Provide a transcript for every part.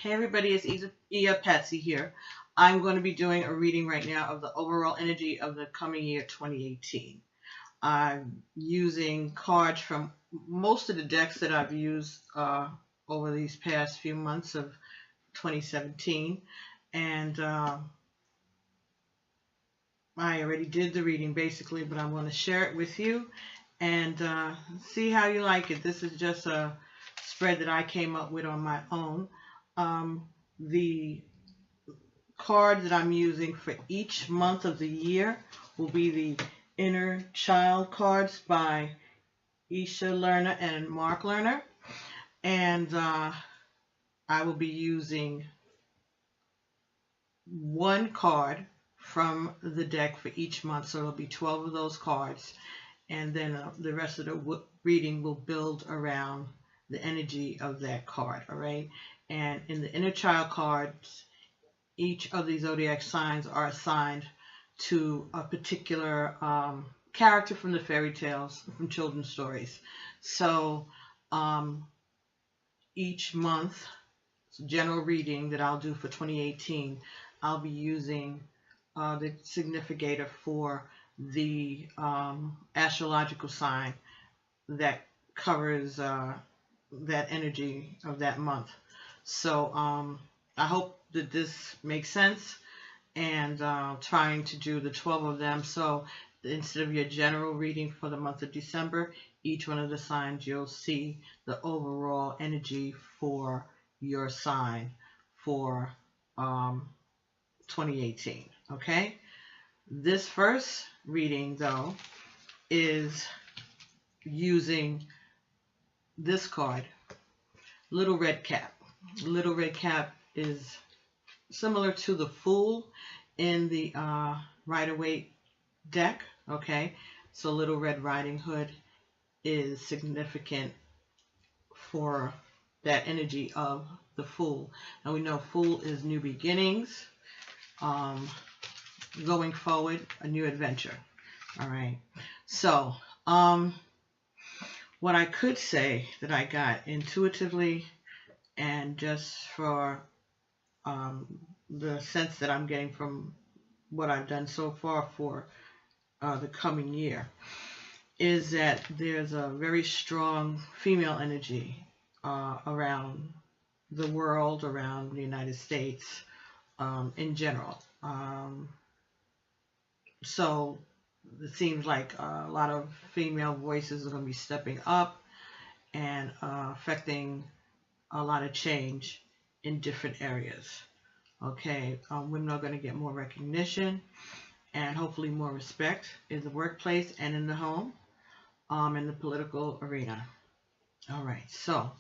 Hey everybody, it's Patsy here. I'm going to be doing a reading right now of the overall energy of the coming year 2018. I'm using cards from most of the decks that I've used over these past few months of 2017. And I already did the reading basically, but I'm going to share it with you and see how you like it. This is just a spread that I came up with on my own. The card that I'm using for each month of the year will be the Inner Child cards by Isha, Lerner, and Mark Lerner. And I will be using one card from the deck for each month. So there'll be 12 of those cards. And then the rest of the reading will build around the energy of that card, all right? And in the Inner Child cards, each of these zodiac signs are assigned to a particular character from the fairy tales, from children's stories. So each month, general reading that I'll do for 2018, I'll be using the significator for the astrological sign that covers that energy of that month. So I hope that this makes sense, and trying to do the 12 of them. So instead of your general reading for the month of December, each one of the signs you'll see the overall energy for your sign for 2018. Okay, this first reading though is using this card, Little Red Cap. Little Red Cap is similar to the Fool in the Rider-Waite deck. Okay, so Little Red Riding Hood is significant for that energy of the Fool. And we know Fool is new beginnings, going forward, a new adventure. All right, so what I could say that I got intuitively, and just for the sense that I'm getting from what I've done so far for the coming year, is that there's a very strong female energy around the world, around the United States in general. So it seems like a lot of female voices are going to be stepping up and affecting a lot of change in different areas. Okay, women are going to get more recognition and hopefully more respect in the workplace and in the home, in the political arena. All right, so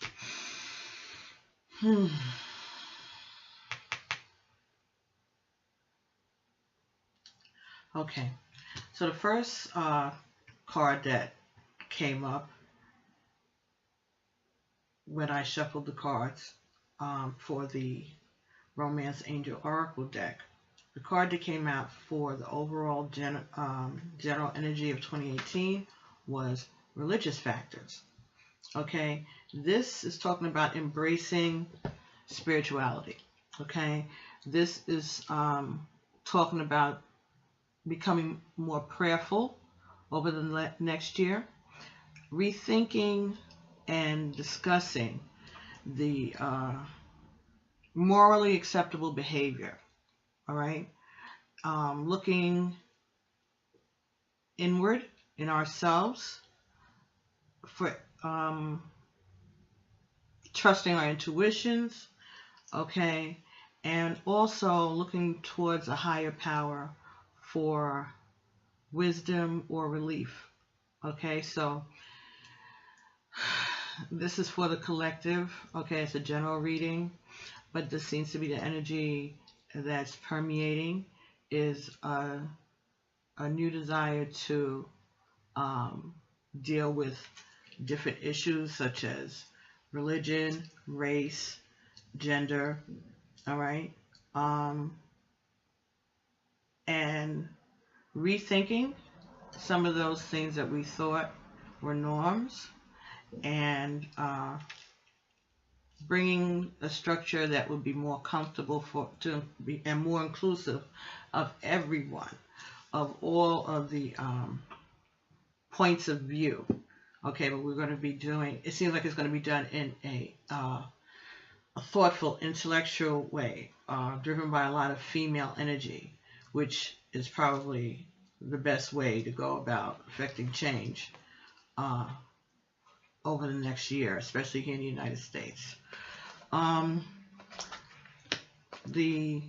okay, so the first card that came up when I shuffled the cards for the Romance Angel Oracle deck, the card that came out for the overall general energy of 2018 was Religious Factors. Okay, this is talking about embracing spirituality. Okay, this is talking about becoming more prayerful over the next year, rethinking and discussing the morally acceptable behavior. All right, looking inward in ourselves for trusting our intuitions. Okay, and also looking towards a higher power for wisdom or relief. Okay, so this is for the collective. Okay, it's a general reading, but this seems to be the energy that's permeating, is a new desire to deal with different issues such as religion, race, gender. All right, and rethinking some of those things that we thought were norms, and bringing a structure that would be more comfortable and more inclusive of everyone, of all of the points of view. Okay, but we're going to be doing, it seems like it's going to be done in a thoughtful, intellectual way, driven by a lot of female energy, which is probably the best way to go about affecting change over the next year, especially here in the United States. The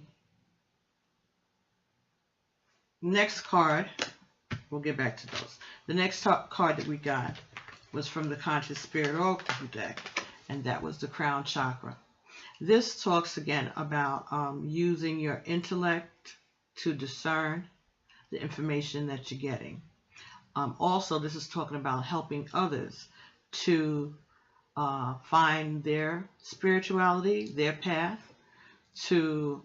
next card, we'll get back to those. The next card that we got was from the Conscious Spirit Oracle deck, and that was the Crown Chakra. This talks again about using your intellect to discern the information that you're getting. Also, this is talking about helping others to find their spirituality, their path, to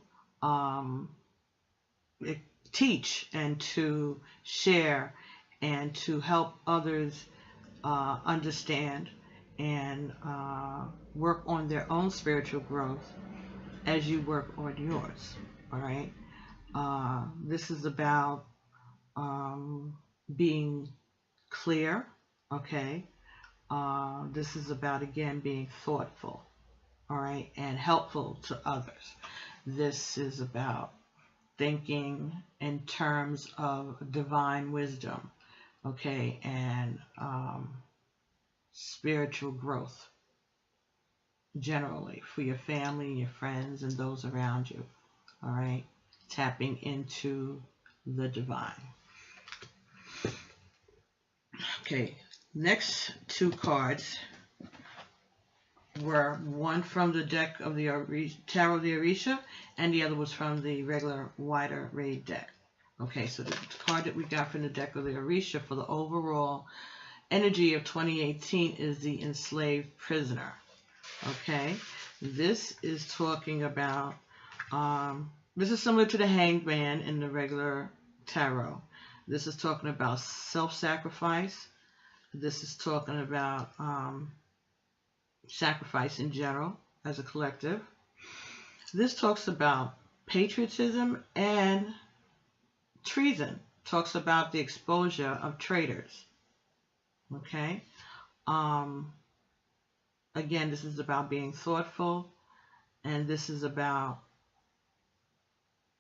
teach and to share and to help others understand and work on their own spiritual growth as you work on yours. All right. This is about being clear. Okay. This is about, again, being thoughtful. All right. And helpful to others. This is about thinking in terms of divine wisdom. Okay. And spiritual growth generally for your family, your friends, and those around you. All right. Tapping into the divine. Okay. Next two cards were one from the deck of the Tarot of the Orisha, and the other was from the regular wider Reid deck. Okay, so the card that we got from the deck of the Orisha for the overall energy of 2018 is the Enslaved Prisoner. Okay, this is talking about, this is similar to the Hanged Man in the regular tarot. This is talking about self-sacrifice. This is talking about sacrifice in general as a collective. This talks about patriotism and treason. Talks about the exposure of traitors. Okay. Again, this is about being thoughtful, and this is about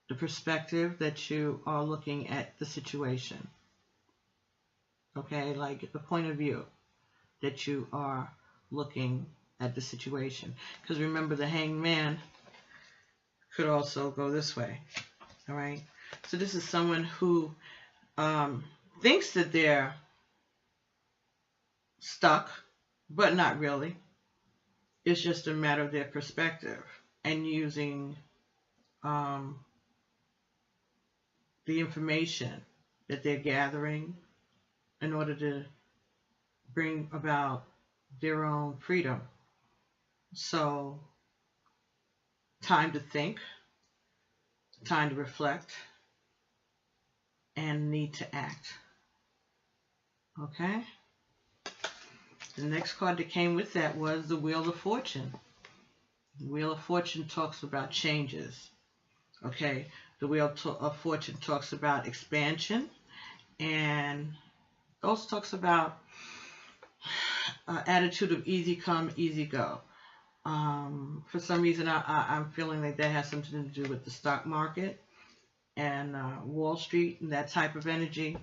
the perspective that you are looking at the situation. Okay, like the point of view that you are looking at the situation. Because remember, the Hanged Man could also go this way. All right. So this is someone who thinks that they're stuck, but not really. It's just a matter of their perspective and using the information that they're gathering in order to bring about their own freedom. So, time to think, time to reflect, and need to act. Okay? The next card that came with that was the Wheel of Fortune. The Wheel of Fortune talks about changes. Okay? The Wheel of Fortune talks about expansion, and also talks about attitude of easy come, easy go. For some reason, I'm feeling like that has something to do with the stock market and Wall Street and that type of energy,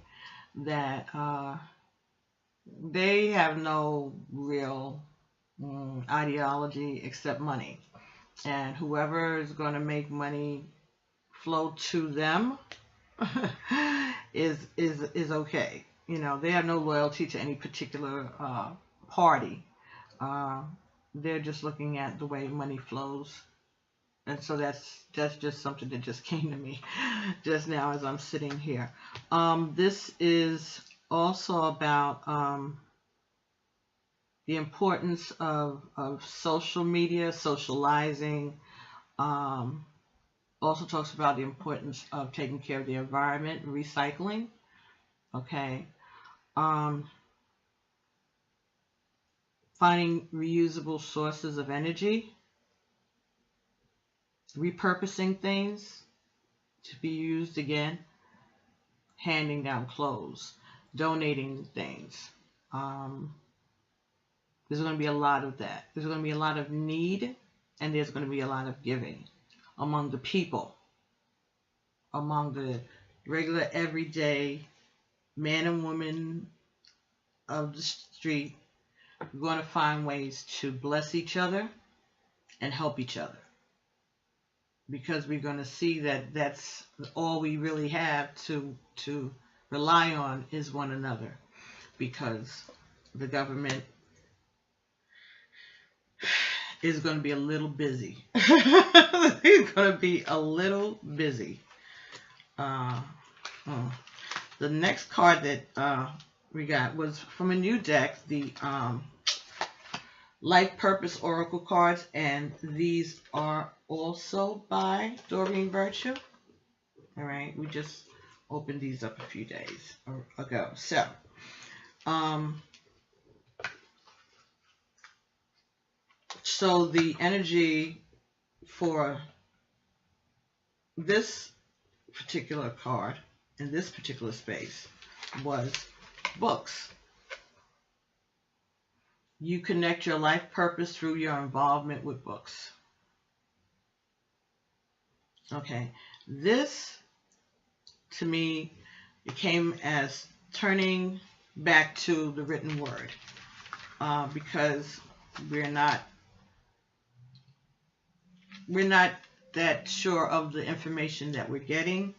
that they have no real ideology except money. And whoever is going to make money flow to them is okay. You know, they have no loyalty to any particular party. They're just looking at the way money flows. And so that's just something that just came to me just now as I'm sitting here. This is also about the importance of social media, socializing. Also talks about the importance of taking care of the environment, recycling. Okay. Finding reusable sources of energy. repurposing things to be used again, handing down clothes, donating things. There's going to be a lot of that. There's going to be a lot of need, and there's going to be a lot of giving among the people, among the regular, everyday man and woman of the street. We're going to find ways to bless each other and help each other, because we're going to see that that's all we really have to rely on is one another, because the government is going to be a little busy. It's going to be a little busy. The next card that we got was from a new deck, the Life Purpose Oracle cards, and these are also by Doreen Virtue. All right, we just opened these up a few days ago. So the energy for this particular card in this particular space was books. You connect your life purpose through your involvement with books. Okay, this to me, it came as turning back to the written word, because we're not that sure of the information that we're getting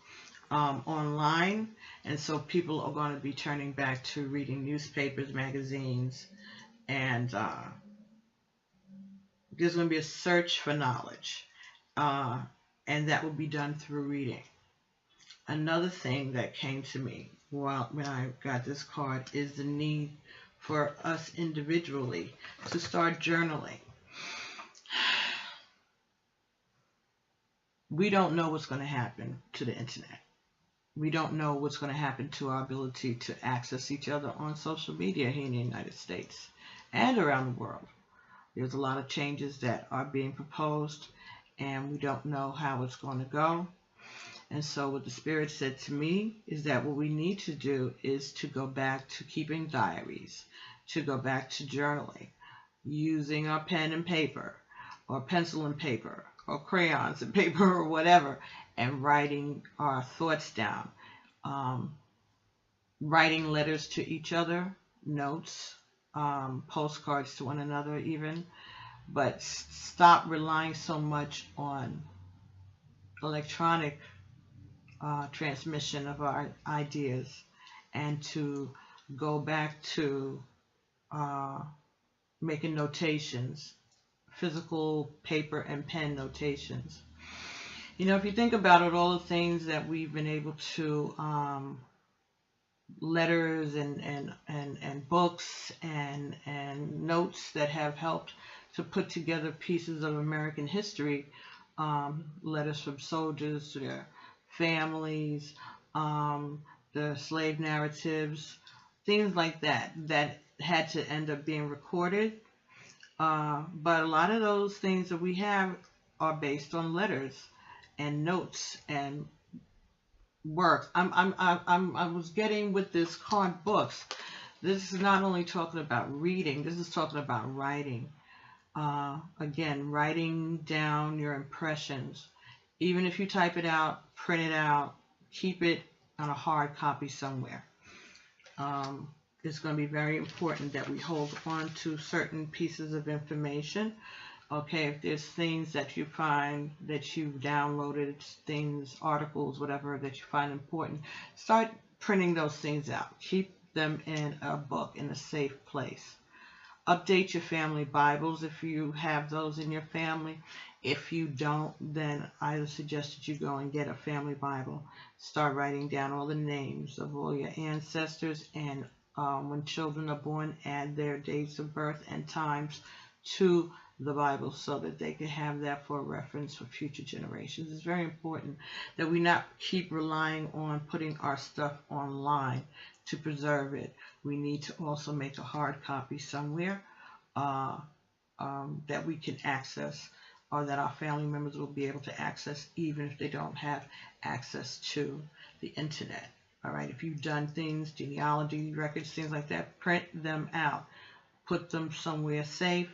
online, and so people are going to be turning back to reading newspapers, magazines, and there's going to be a search for knowledge, and that will be done through reading. Another thing that came to me when I got this card is the need for us individually to start journaling. We don't know what's going to happen to the internet. We don't know what's going to happen to our ability to access each other on social media here in the United States and around the world. There's a lot of changes that are being proposed, and we don't know how it's going to go. And so what the Spirit said to me is that what we need to do is to go back to keeping diaries, to go back to journaling, using our pen and paper, or pencil and paper, or crayons and paper, or whatever, and writing our thoughts down, writing letters to each other, notes, postcards to one another even, but stop relying so much on electronic transmission of our ideas, and to go back to making notations, physical paper and pen notations. You know, if you think about it, all the things that we've been able to, letters and books and notes that have helped to put together pieces of American history, letters from soldiers to their families, the slave narratives, things like that had to end up being recorded. But a lot of those things that we have are based on letters and notes and works. I was getting with this card books. This is not only talking about reading. This is talking about writing. Again, writing down your impressions. Even if you type it out, print it out, keep it on a hard copy somewhere. It's going to be very important that we hold on to certain pieces of information. Okay, if there's things that you find that you've downloaded, things, articles, whatever that you find important, start printing those things out. Keep them in a book in a safe place. Update your family Bibles if you have those in your family. If you don't, then I would suggest that you go and get a family Bible. Start writing down all the names of all your ancestors, and when children are born, add their dates of birth and times to the Bible so that they can have that for reference for future generations. It's very important that we not keep relying on putting our stuff online to preserve it. We need to also make a hard copy somewhere that we can access or that our family members will be able to access even if they don't have access to the internet. All right, if you've done things, genealogy records, things like that, print them out. Put them somewhere safe,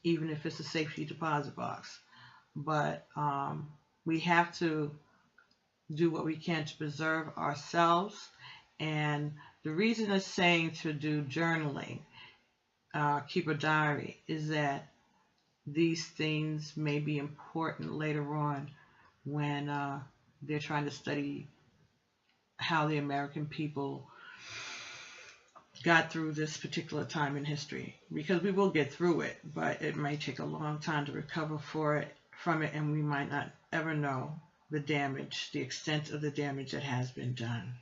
even if it's a safety deposit box. But we have to do what we can to preserve ourselves. And the reason it's saying to do journaling, keep a diary, is that these things may be important later on when they're trying to study how the American people got through this particular time in history. Because we will get through it, but it may take a long time to recover from it, and we might not ever know the damage, the extent of the damage that has been done.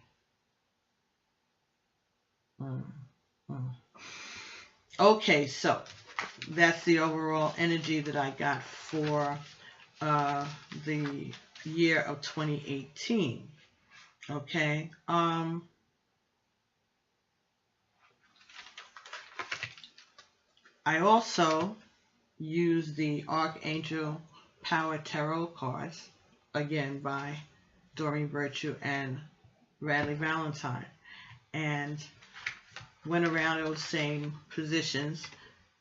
Okay, so that's the overall energy that I got for the year of 2018. Okay. I also use the Archangel Power Tarot cards, again by Doreen Virtue and Radley Valentine, and went around those same positions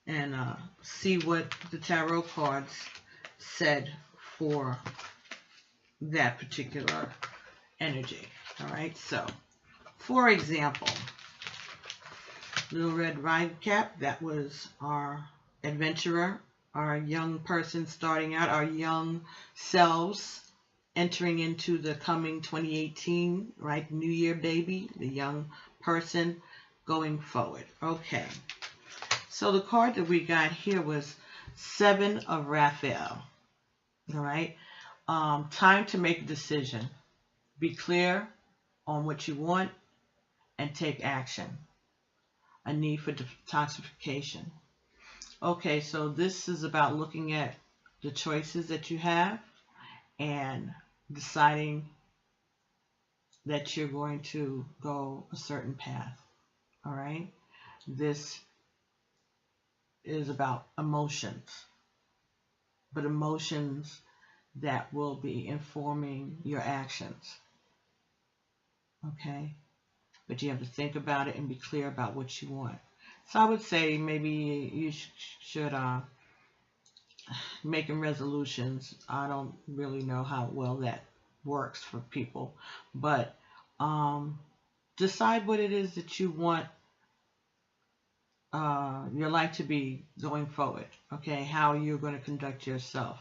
and see what the tarot cards said for that particular energy. All right, so for example, Little Red Riding Cap, that was our adventurer, our young person starting out, our young selves entering into the coming 2018, right? New Year baby, the young person going forward. Okay, so the card that we got here was Seven of Raphael. All right, time to make a decision. Be clear on what you want and take action. A need for detoxification. Okay, so this is about looking at the choices that you have and deciding that you're going to go a certain path. All right, this is about emotions, but emotions that will be informing your actions. Okay, but you have to think about it and be clear about what you want. So I would say maybe you should making resolutions. I don't really know how well that works for people, but decide what it is that you want your life to be going forward. Okay, how you're going to conduct yourself,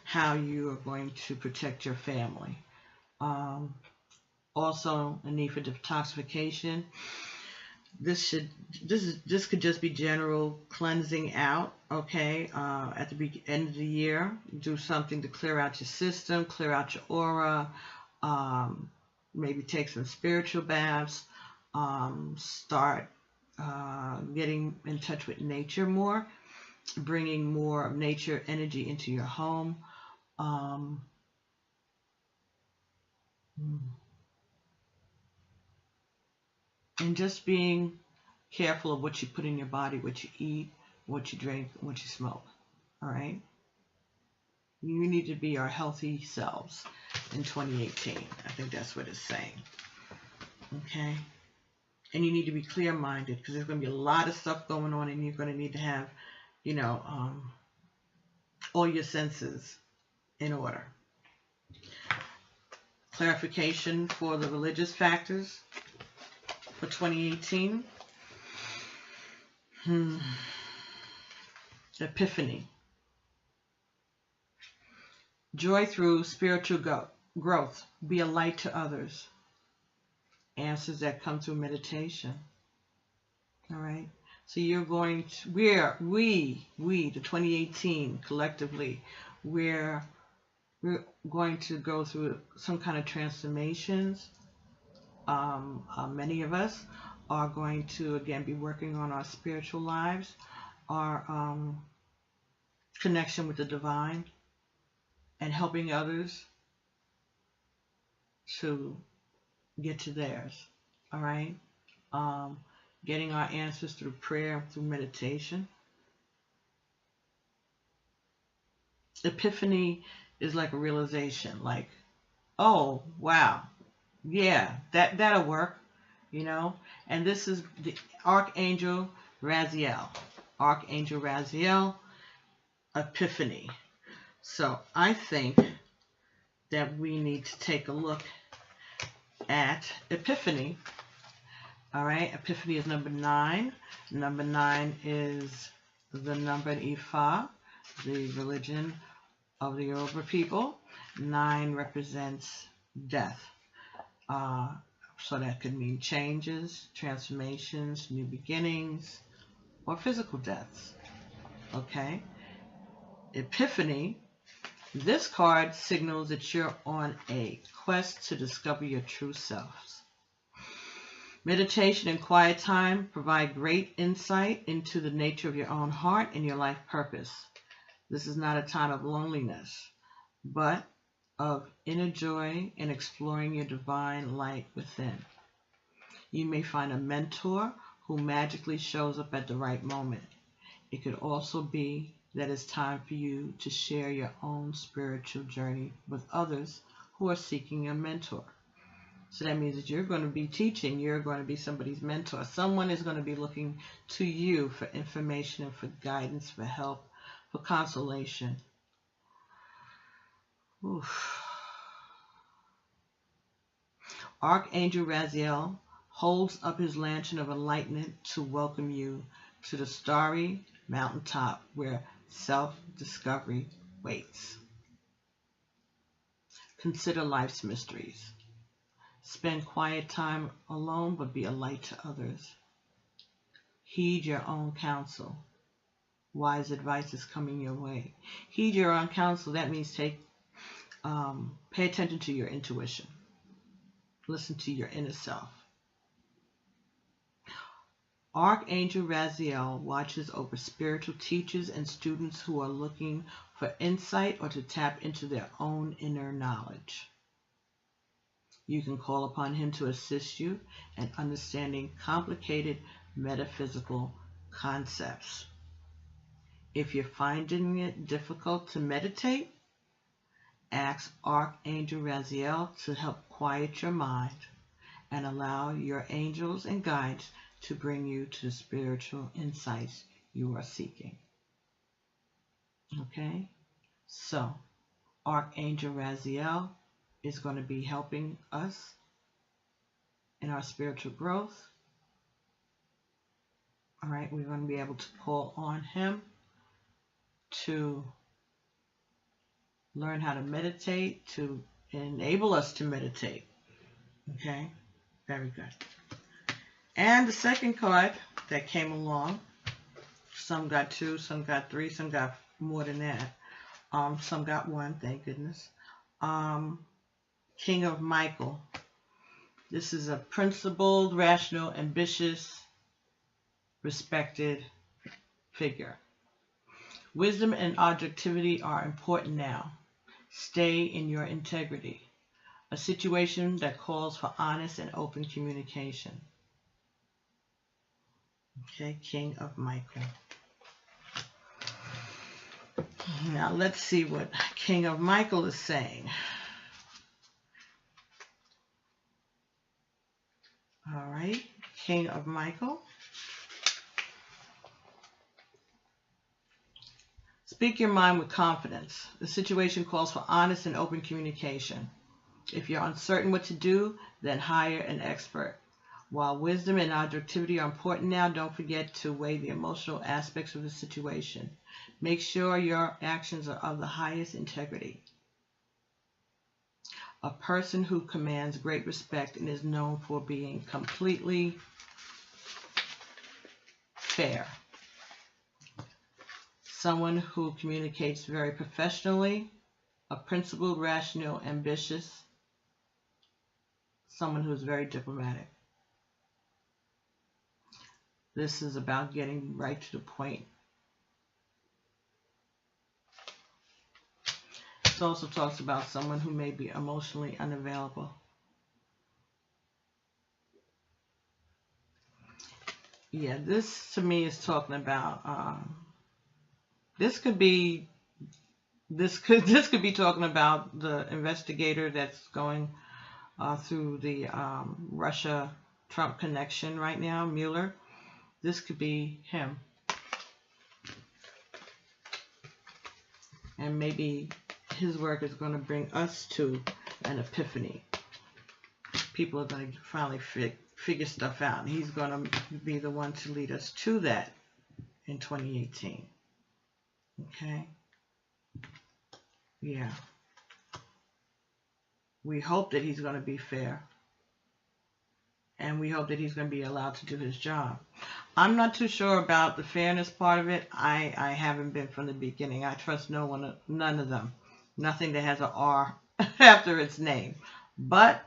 how you are going to protect your family. Also, a need for detoxification. This could just be general cleansing out. Okay, at the end of the year, do something to clear out your system, clear out your aura. Maybe take some spiritual baths. Start getting in touch with nature more, bringing more of nature energy into your home. And just being careful of what you put in your body, what you eat, what you drink, what you smoke. All right? You need to be our healthy selves in 2018. I think that's what it's saying. Okay? And you need to be clear-minded because there's going to be a lot of stuff going on, and you're going to need to have, all your senses in order. Clarification for the religious factors for 2018. Epiphany. Joy through spiritual growth. Be a light to others. Answers that come through meditation. All right. So you're going to, we, the 2018 collectively, we're going to go through some kind of transformations. Many of us are going to, again, be working on our spiritual lives, our connection with the divine, and helping others to get to theirs. All right? Getting our answers through prayer, through meditation. Epiphany is like a realization, like, oh, wow, yeah, that'll work, you know. And this is the Archangel Raziel. Archangel Raziel, Epiphany. So I think that we need to take a look at Epiphany. All right, Epiphany is number 9. Number 9 is the number in Ifa, the religion of the Yoruba people. 9 represents death. So that could mean changes, transformations, new beginnings, or physical deaths. Okay? Epiphany. This card signals that you're on a quest to discover your true selves. Meditation and quiet time provide great insight into the nature of your own heart and your life purpose. This is not a time of loneliness, but of inner joy and exploring your divine light within. You may find a mentor who magically shows up at the right moment. It could also be that it's time for you to share your own spiritual journey with others who are seeking a mentor. So that means that you're going to be teaching, you're going to be somebody's mentor. Someone is going to be looking to you for information and for guidance, for help, for consolation. Oof. Archangel Raziel holds up his lantern of enlightenment to welcome you to the starry mountaintop where self-discovery waits. Consider life's mysteries. Spend quiet time alone, but be a light to others. Heed your own counsel. Wise advice is coming your way. Heed your own counsel. That means pay attention to your intuition. Listen to your inner self. Archangel Raziel watches over spiritual teachers and students who are looking for insight or to tap into their own inner knowledge. You can call upon him to assist you in understanding complicated metaphysical concepts. If you're finding it difficult to meditate, ask Archangel Raziel to help quiet your mind and allow your angels and guides to bring you to the spiritual insights you are seeking. Okay? So, Archangel Raziel is going to be helping us in our spiritual growth. All right, we're going to be able to call on him to learn how to meditate, to enable us to meditate. Okay, very good. And the second card that came along, some got 2, some got 3, some got more than that. Some got 1, thank goodness. King of Michael. This is a principled, rational, ambitious, respected figure. Wisdom and objectivity are important now. Stay in your integrity. A situation that calls for honest and open communication. Okay, King of Michael. Now let's see what King of Michael is saying. All right, King of Michael. Speak your mind with confidence. The situation calls for honest and open communication. If you're uncertain what to do, then hire an expert. While wisdom and objectivity are important now, don't forget to weigh the emotional aspects of the situation. Make sure your actions are of the highest integrity. A person who commands great respect and is known for being completely fair. Someone who communicates very professionally, a principled, rational, ambitious, someone who is very diplomatic. This is about getting right to the point. It also talks about someone who may be emotionally unavailable. Yeah, this to me is talking about, this could be This could be talking about the investigator that's going through the Russia-Trump connection right now, Mueller. This could be him. And maybe his work is going to bring us to an epiphany. People are going to finally figure stuff out. He's going to be the one to lead us to that in 2018. Okay? Yeah. We hope that he's going to be fair. And we hope that he's going to be allowed to do his job. I'm not too sure about the fairness part of it. I haven't been from the beginning. I trust none of them. Nothing that has an R after its name. But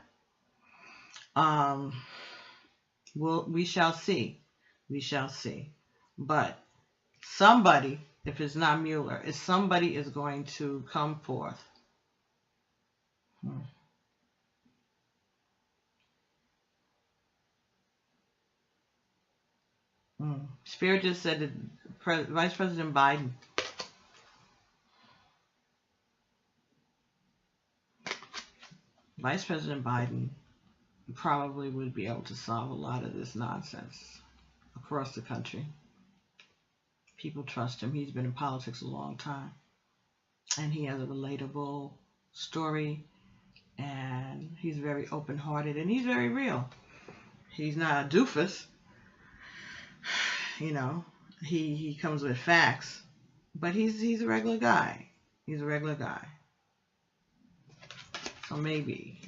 we shall see. We shall see. But somebody, if it's not Mueller, somebody is going to come forth. Spirit just said that Vice President Biden. Vice President Biden probably would be able to solve a lot of this nonsense across the country. People trust him. He's been in politics a long time. And he has a relatable story. And he's very open-hearted. And he's very real. He's not a doofus. You know, he comes with facts. But he's a regular guy. He's a regular guy. So maybe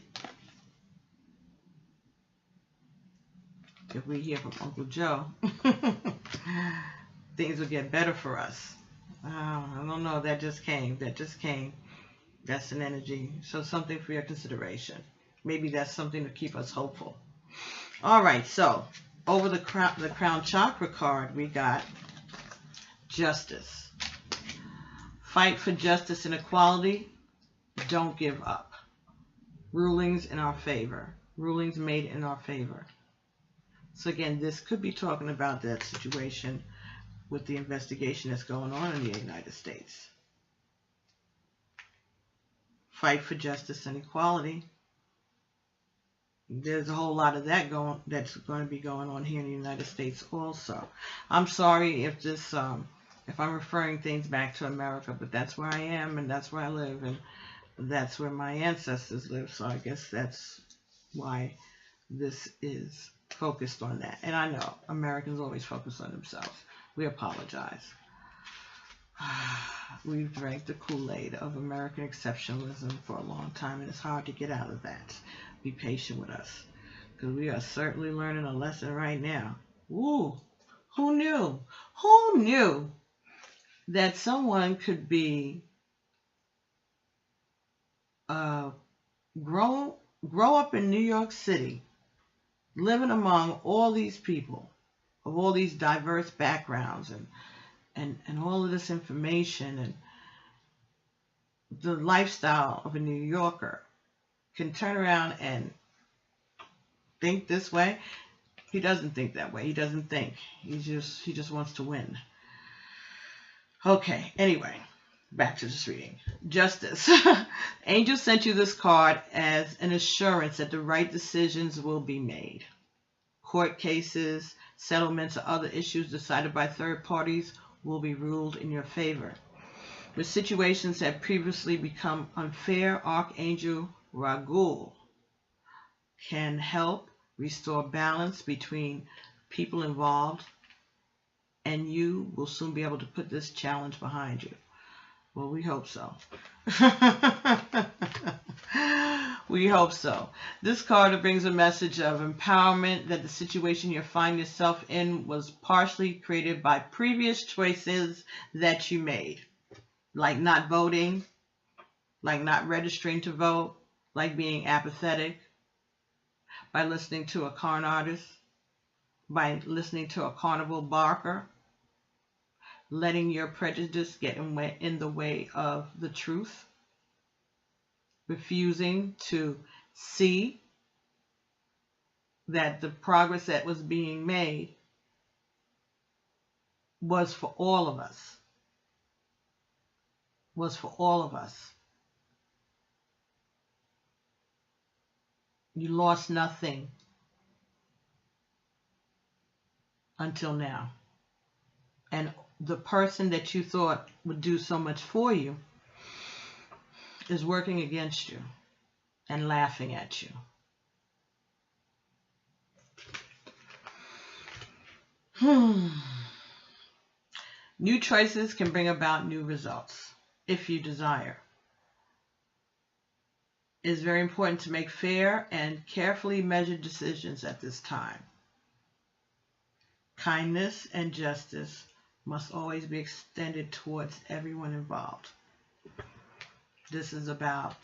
if we hear from Uncle Joe, things will get better for us. I don't know. That just came. That's an energy. So something for your consideration. Maybe that's something to keep us hopeful. All right. So over the crown chakra card, we got justice. Fight for justice and equality. Don't give up. Rulings in our favor. Rulings made in our favor. So again, this could be talking about that situation with the investigation that's going on in the United States. Fight for justice and equality. There's a whole lot of that that's going to be going on here in the United States also. I'm sorry if this if I'm referring things back to America, but that's where I am and that's where I live and that's where my ancestors live. So I guess that's why this is focused on that. And I know Americans always focus on themselves. We apologize. We've drank the Kool-Aid of American exceptionalism for a long time, and it's hard to get out of that. Be patient with us, because we are certainly learning a lesson right now. Ooh, who knew? Who knew that someone could be grow up in New York City, living among all these people of all these diverse backgrounds and all of this information and the lifestyle of a New Yorker, can turn around and think this way? He doesn't think that way. He doesn't think. He just wants to win. Okay, anyway, back to this reading. Justice. Angel sent you this card as an assurance that the right decisions will be made. Court cases, settlements, or other issues decided by third parties will be ruled in your favor. Where situations have previously become unfair, Archangel Ragul can help restore balance between people involved, and you will soon be able to put this challenge behind you. Well, we hope so. We hope so. This card brings a message of empowerment, that the situation you find yourself in was partially created by previous choices that you made. Like not voting, like not registering to vote, like being apathetic, by listening to a con artist, by listening to a carnival barker, letting your prejudice get in the way of the truth, refusing to see that the progress that was being made was for all of us. was for all of us. You lost nothing until now. And the person that you thought would do so much for you is working against you and laughing at you. New choices can bring about new results if you desire. It is very important to make fair and carefully measured decisions at this time. Kindness and justice must always be extended towards everyone involved. This is about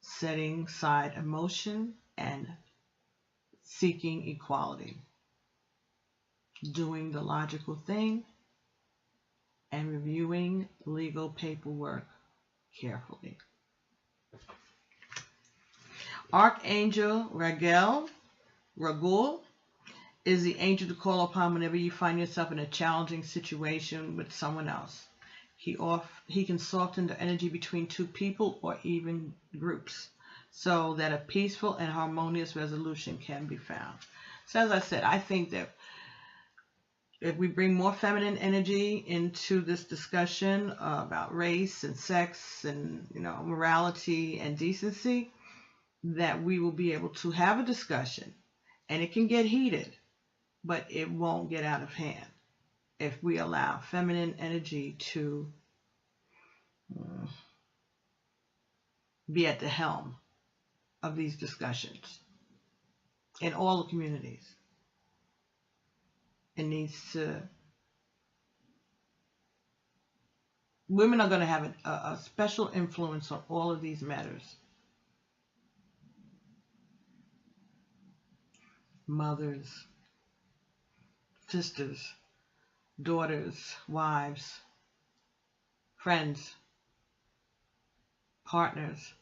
setting aside emotion and seeking equality, doing the logical thing, and reviewing legal paperwork carefully. Archangel Raguel is the angel to call upon whenever you find yourself in a challenging situation with someone else. He can soften the energy between two people or even groups so that a peaceful and harmonious resolution can be found. So as I said, I think that if we bring more feminine energy into this discussion about race and sex and morality and decency, that we will be able to have a discussion, and it can get heated, but it won't get out of hand if we allow feminine energy to be at the helm of these discussions in all the communities. It needs to. Women are going to have a special influence on all of these matters. Mothers, sisters, daughters, wives, friends, partners,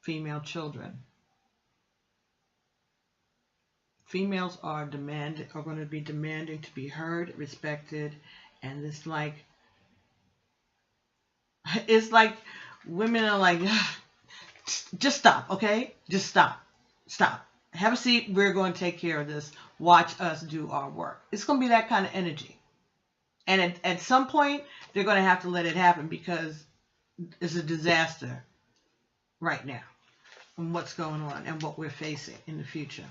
female children. Females are going to be demanding to be heard, respected, and it's like women are like, just stop, okay? Just stop. Have a seat. We're going to take care of this. Watch us do our work. It's going to be that kind of energy. And at some point, they're going to have to let it happen because it's a disaster right now and what's going on and what we're facing in the future.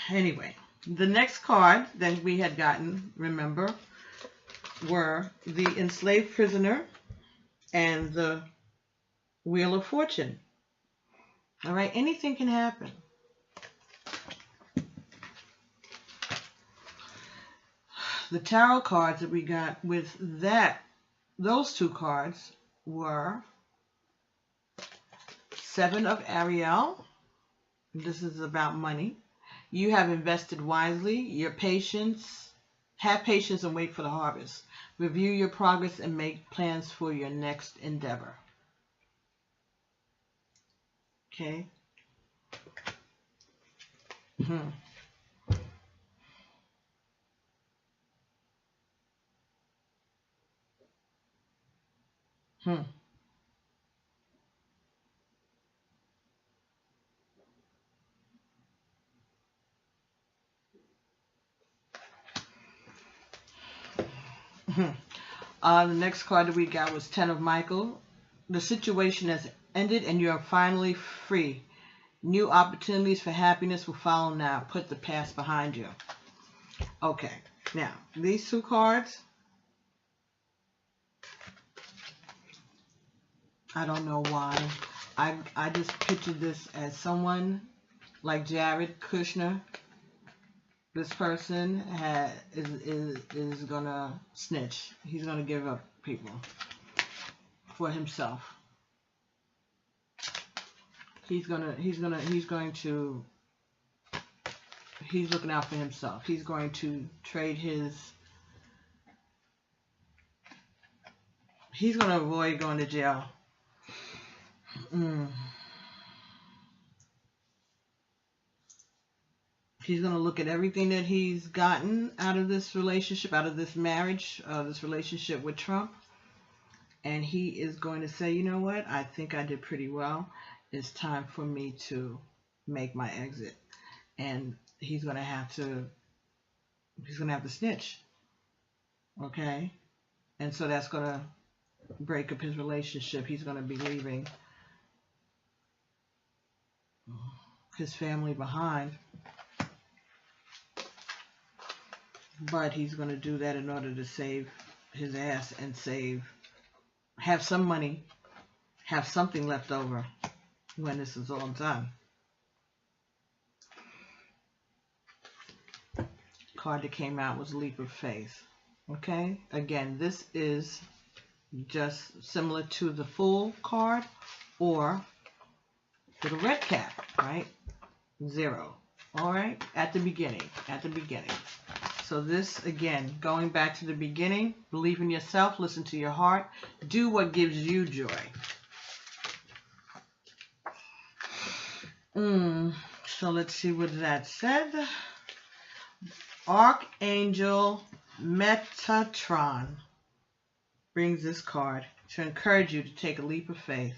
Anyway, the next card that we had gotten, remember, were the enslaved prisoner and the Wheel of Fortune. All right, anything can happen. The tarot cards that we got with those two cards were Seven of Ariel. This is about money. You have invested wisely. Have patience and wait for the harvest. Review your progress and make plans for your next endeavor. Okay. The next card that we got was Ten of Michael. The situation has ended and you are finally free. New opportunities for happiness will follow now. Put the past behind you. Okay, now these two cards, I don't know why. I just pictured this as someone like Jared Kushner. This person is gonna snitch. He's gonna give up people for himself. He's looking out for himself. He's going to trade he's going to avoid going to jail. He's going to look at everything that he's gotten out of this relationship, out of this marriage, this relationship with Trump. And he is going to say, you know what? I think I did pretty well. It's time for me to make my exit. And he's going to have to snitch. Okay? And so that's going to break up his relationship. He's going to be leaving his family behind. But he's going to do that in order to save his ass and have some money, have something left over when this is all done. Card that came out was Leap of Faith. Okay? Again, this is just similar to the Fool card or the Red Cap, right? 0. All right? At the beginning. So this, again, going back to the beginning, believe in yourself, listen to your heart, do what gives you joy. So let's see what that said. Archangel Metatron brings this card to encourage you to take a leap of faith.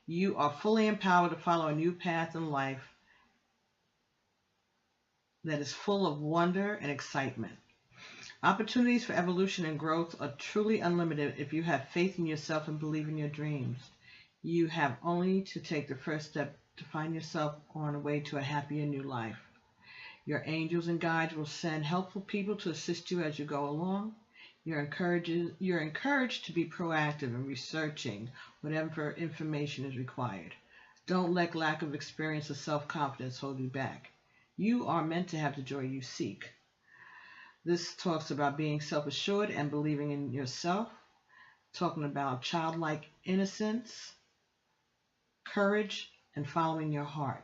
You are fully empowered to follow a new path in life that is full of wonder and excitement. Opportunities for evolution and growth are truly unlimited if you have faith in yourself and believe in your dreams. You have only to take the first step to find yourself on the way to a happier new life. Your angels and guides will send helpful people to assist you as you go along. You're encouraged to be proactive in researching whatever information is required. Don't let lack of experience or self-confidence hold you back. You are meant to have the joy you seek. This talks about being self-assured and believing in yourself, talking about childlike innocence, courage, and following your heart.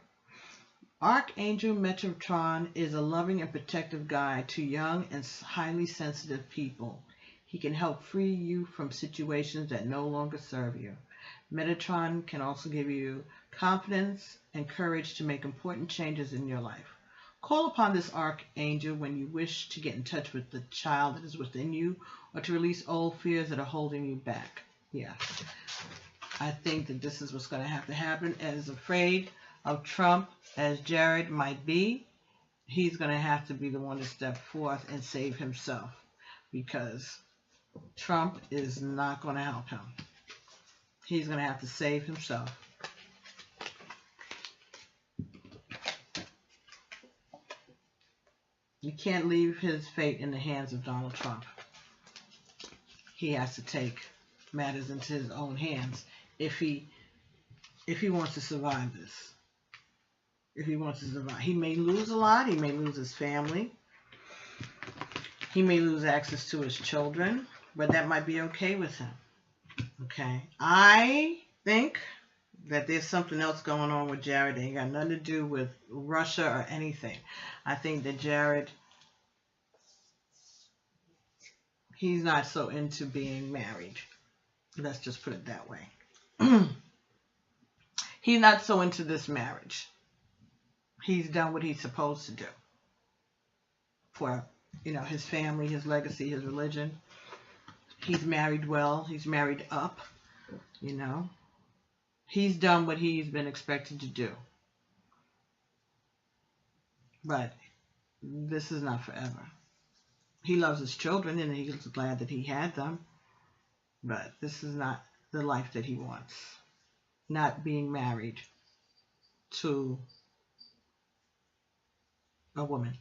Archangel Metatron is a loving and protective guide to young and highly sensitive people. He can help free you from situations that no longer serve you. Metatron can also give you confidence and courage to make important changes in your life. Call upon this archangel when you wish to get in touch with the child that is within you or to release old fears that are holding you back. Yeah. I think that this is what's going to have to happen. As afraid of Trump as Jared might be, he's going to have to be the one to step forth and save himself, because Trump is not going to help him. He's going to have to save himself. You can't leave his fate in the hands of Donald Trump. He has to take matters into his own hands if he wants to survive this. If he wants to survive. He may lose a lot. He may lose his family. He may lose access to his children, but that might be okay with him. Okay? I think that there's something else going on with Jared. It ain't got nothing to do with Russia or anything. I think that Jared, he's not so into being married. Let's just put it that way. He's not so into this marriage. He's done what he's supposed to do for, his family, his legacy, his religion. He's married well. He's married up, He's done what he's been expected to do. But this is not forever. He loves his children and he's glad that he had them. But this is not the life that he wants. Not being married to a woman.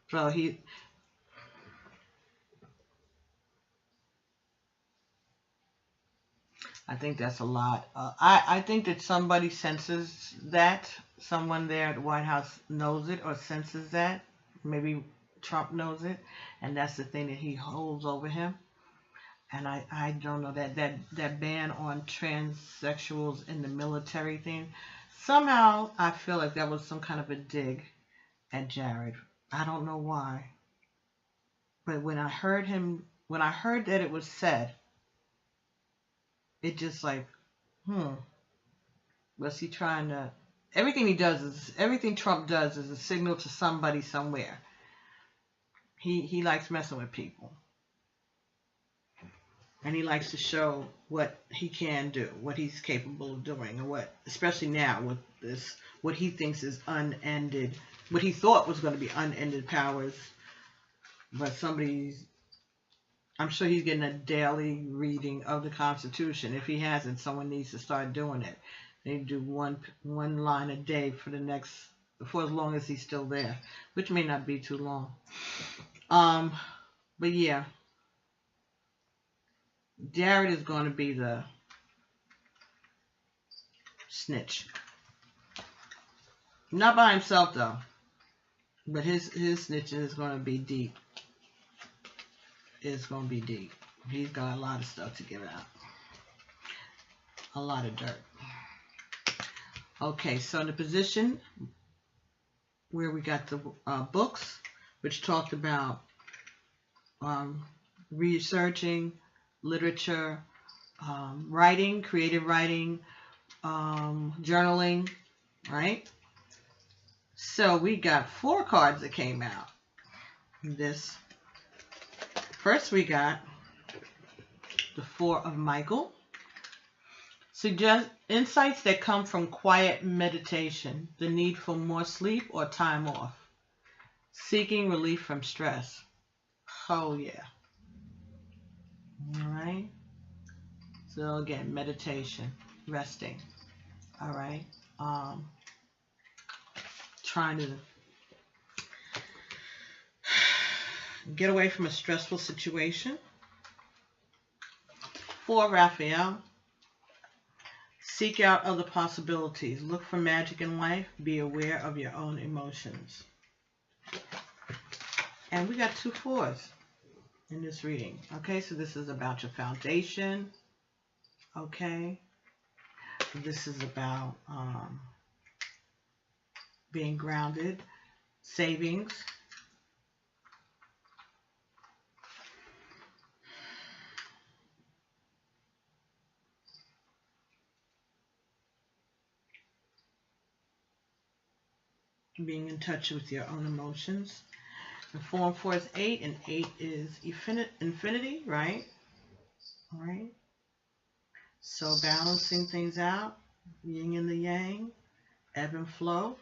So I think that's a lot. I think that somebody senses that. Someone there at the White House knows it or senses that. Maybe Trump knows it. And that's the thing that he holds over him. And I don't know, that ban on transsexuals in the military thing. Somehow I feel like that was some kind of a dig at Jared. I don't know why. But when I heard that it was said, it just like, Was he trying to... Everything Trump does is a signal to somebody somewhere. He likes messing with people. And he likes to show what he can do, what he's capable of doing, and what, especially now with this, what he thinks is unended, what he thought was going to be unended powers. But I'm sure he's getting a daily reading of the Constitution. If he hasn't, someone needs to start doing it. They do one line a day for as long as he's still there, which may not be too long. But yeah, Jared is going to be the snitch. Not by himself though, but his snitching is going to be deep. It's going to be deep. He's got a lot of stuff to give out. A lot of dirt. Okay, so in the position where we got the books, which talked about researching, literature, writing, creative writing, journaling, right? So we got 4 cards that came out. First we got the 4 of Michael. Suggest insights that come from quiet meditation, the need for more sleep or time off, seeking relief from stress. Oh yeah. All right. So again, meditation, resting. All right. Trying to get away from a stressful situation. For Raphael, seek out other possibilities. Look for magic in life. Be aware of your own emotions. And we got 2 4s in this reading. Okay, so this is about your foundation. Okay. This is about being grounded, savings. Being in touch with your own emotions. And 4 and 4 is 8, and 8 is infinity, right? All right. So balancing things out, yin and the yang, ebb and flow.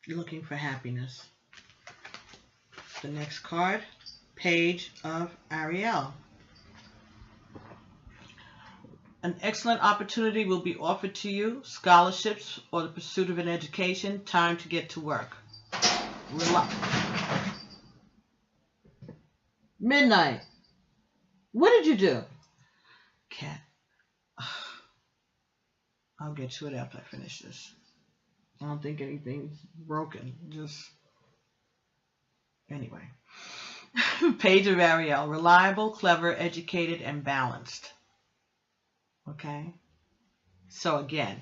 Looking for happiness. The next card, Page of Ariel. An excellent opportunity will be offered to you, scholarships or the pursuit of an education, time to get to work. Midnight. What did you do? Cat. I'll get to it after I finish this. I don't think anything's broken. Just anyway. Page of Ariel. Reliable, clever, educated, and balanced. Okay. So again,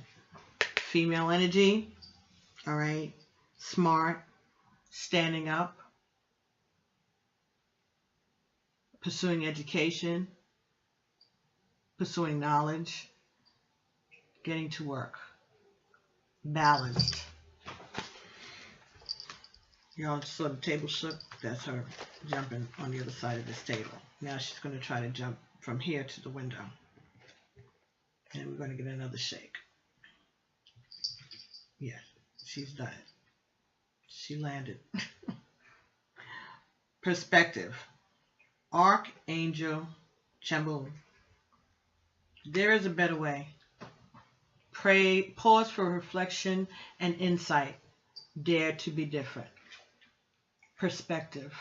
female energy. All right. Smart. Standing up. Pursuing education. Pursuing knowledge. Getting to work. Balanced. Y'all saw the table shook. That's her jumping on the other side of this table. Now she's going to try to jump from here to the window. And we're going to get another shake. Yeah, she's done it. She landed. Perspective. Archangel Chamun. There is a better way. Pray, pause for reflection and insight. Dare to be different. Perspective.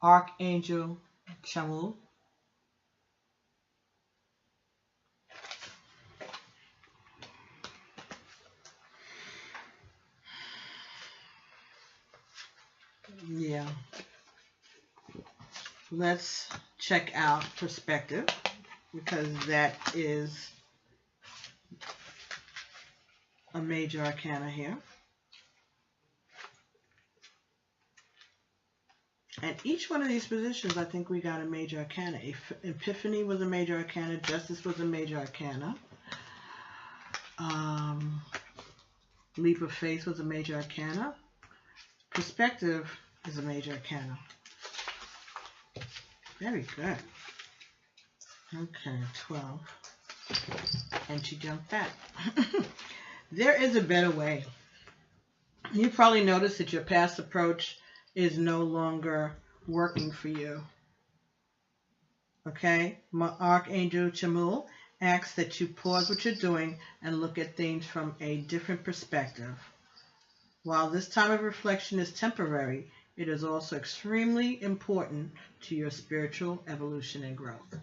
Archangel Chamun. Yeah. Let's check out perspective, because that is a major arcana here. And each one of these positions, I think we got a major arcana. Epiphany was a major arcana. Justice was a major arcana. Leap of faith was a major arcana. Perspective is a major arcana. Very good. Okay, 12. And she jumped back. There is a better way. You probably noticed that your past approach is no longer working for you. Okay? Archangel Chamuel asks that you pause what you're doing and look at things from a different perspective. While this time of reflection is temporary, it is also extremely important to your spiritual evolution and growth.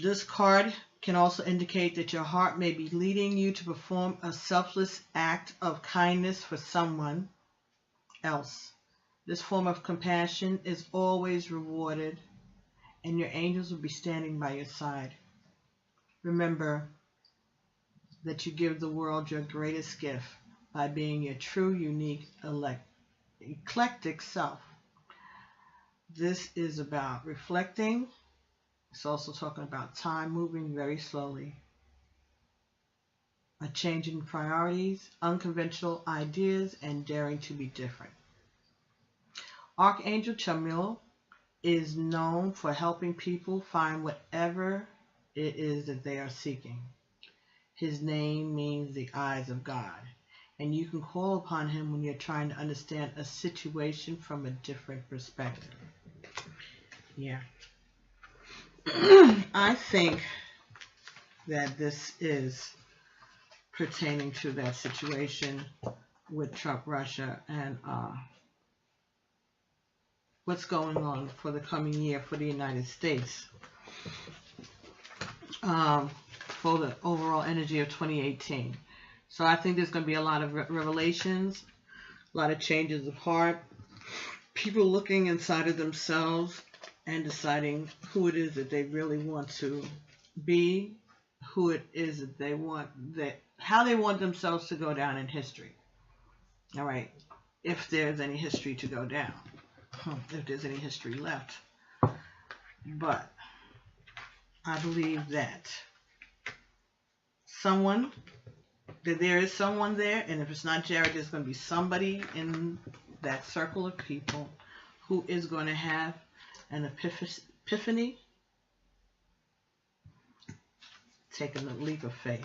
This card can also indicate that your heart may be leading you to perform a selfless act of kindness for someone else. This form of compassion is always rewarded, and your angels will be standing by your side. Remember that you give the world your greatest gift by being your true, unique, eclectic self. This is about reflecting. It's also talking about time moving very slowly. A change in priorities, unconventional ideas, and daring to be different. Archangel Chamuel is known for helping people find whatever it is that they are seeking. His name means the eyes of God, and you can call upon him when you're trying to understand a situation from a different perspective. Yeah. I think that this is pertaining to that situation with Trump, Russia, and what's going on for the coming year for the United States. For the overall energy of 2018. So I think there's going to be a lot of revelations, a lot of changes of heart, people looking inside of themselves and deciding who it is that they really want to be, who it is that they want, how they want themselves to go down in history. All right, if there's any history to go down, if there's any history left. But I believe that there is someone there, and if it's not Jared, there's going to be somebody in that circle of people who is going to have an epiphany, taking a leap of faith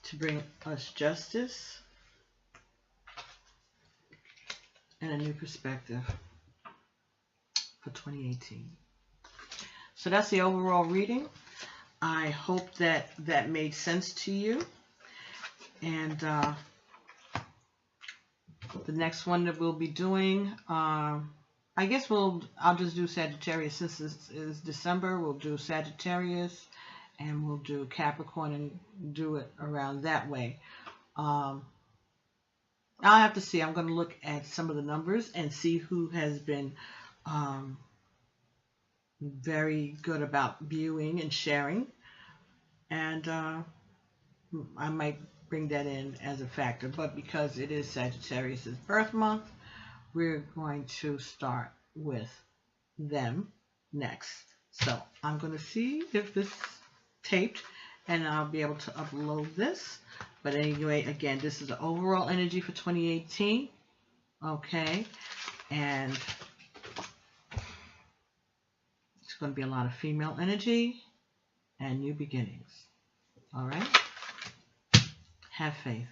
to bring us justice and a new perspective for 2018. So that's the overall reading. I hope that that made sense to you. And the next one that we'll be doing, I guess I'll just do Sagittarius. Since this is December, we'll do Sagittarius and we'll do Capricorn and do it around that way. I'll have to see. I'm going to look at some of the numbers and see who has been very good about viewing and sharing. And I might bring that in as a factor. But because it is Sagittarius' birth month, we're going to start with them next. So I'm going to see if this is taped and I'll be able to upload this. But anyway, again, this is the overall energy for 2018. Okay. And it's going to be a lot of female energy and new beginnings. All right. Have faith.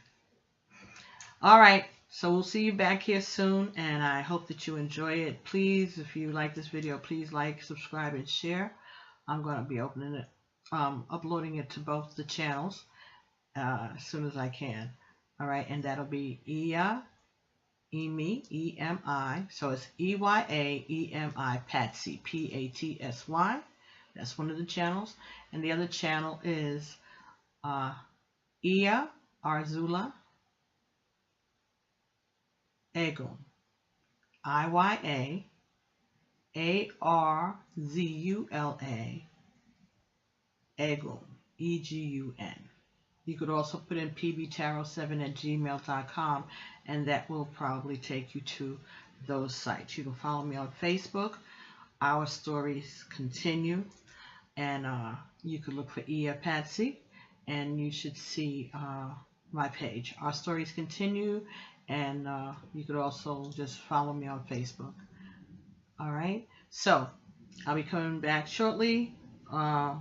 All right. So we'll see you back here soon, and I hope that you enjoy it. Please, if you like this video, please like, subscribe, and share. I'm going to be opening it, uploading it to both the channels as soon as I can. All right, and that'll be E-M-I. So it's E-Y-A-E-M-I, Patsy, P-A-T-S-Y. That's one of the channels. And the other channel is Iya Arzula Egun, I-Y-A-A-R-Z-U-L-A, Egun, E-G-U-N. You could also put in pbtarot7@gmail.com, and that will probably take you to those sites. You can follow me on Facebook. Our Stories Continue, and you could look for Iya Patsy, and you should see my page. Our Stories Continue, and you could also just follow me on Facebook. All right, so I'll be coming back shortly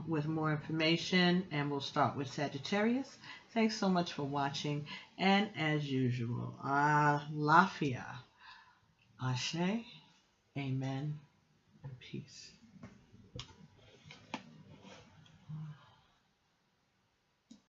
with more information, and we'll start with Sagittarius. Thanks so much for watching, and as usual, Lafia, Ashe, Amen, and peace.